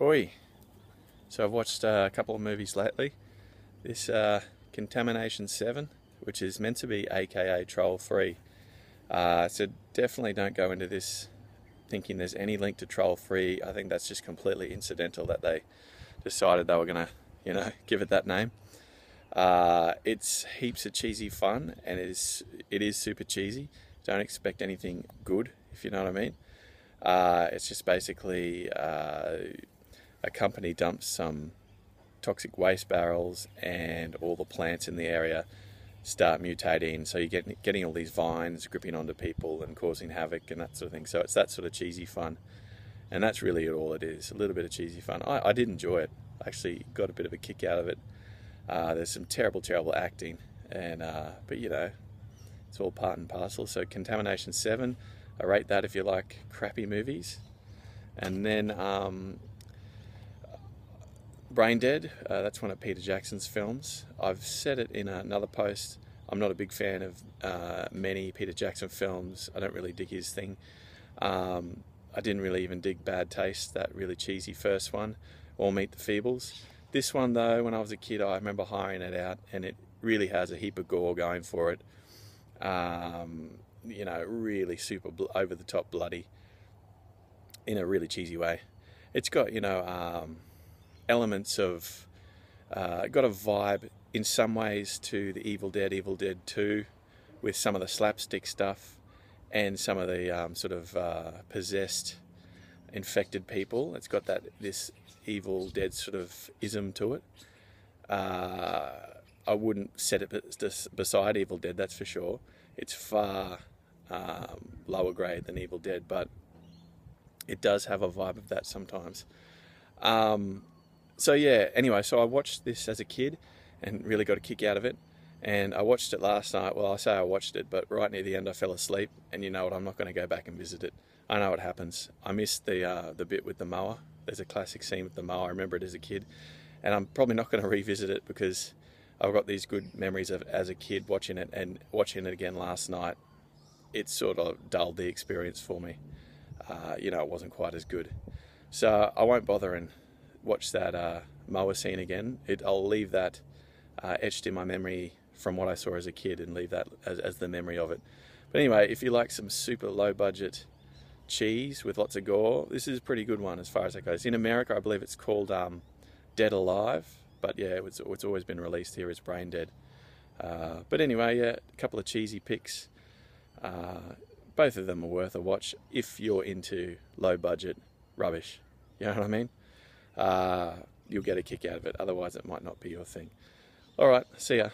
Oi! So I've watched a couple of movies lately. This Contamination.7, which is meant to be AKA Troll 3. So definitely don't go into this thinking there's any link to Troll 3. I think that's just completely incidental that they decided they were going to, give it that name. It's heaps of cheesy fun, and it is super cheesy. Don't expect anything good, if you know what I mean. It's just basically a company dumps some toxic waste barrels, and all the plants in the area start mutating. So you're getting all these vines gripping onto people and causing havoc and that sort of thing. So it's that sort of cheesy fun, and that's really all it is. A little bit of cheesy fun. I did enjoy it. I actually got a bit of a kick out of it. There's some terrible acting, and but it's all part and parcel. So Contamination.7, I rate that if you like crappy movies. And then Braindead, that's one of Peter Jackson's films. I've said it in another post. I'm not a big fan of many Peter Jackson films. I don't really dig his thing. I didn't really even dig Bad Taste, that really cheesy first one, or Meet the Feebles. This one though, when I was a kid, I remember hiring it out, and it really has a heap of gore going for it. Really super over the top bloody in a really cheesy way. It's got, elements of, got a vibe in some ways to the Evil Dead 2, with some of the slapstick stuff and some of the possessed, infected people. It's got this Evil Dead sort of ism to it. I wouldn't set it beside Evil Dead, that's for sure. It's far lower grade than Evil Dead, but it does have a vibe of that sometimes. So I watched this as a kid and really got a kick out of it. And I watched it last night. Well, I say I watched it, but right near the end I fell asleep. And you know what, I'm not going to go back and visit it. I know what happens. I missed the bit with the mower. There's a classic scene with the mower. I remember it as a kid. And I'm probably not going to revisit it because I've got these good memories of as a kid watching it, and watching it again last night, it sort of dulled the experience for me. It wasn't quite as good. So I won't bother and watch that mower scene again. I'll leave that etched in my memory from what I saw as a kid, and leave that as the memory of it. But anyway, if you like some super low budget cheese with lots of gore, this is a pretty good one as far as that goes. In America, I believe it's called Dead Alive, but yeah, it's always been released here as Braindead. But anyway, a couple of cheesy picks. Both of them are worth a watch if you're into low budget rubbish. You know what I mean? You'll get a kick out of it. Otherwise, it might not be your thing. All right, see ya.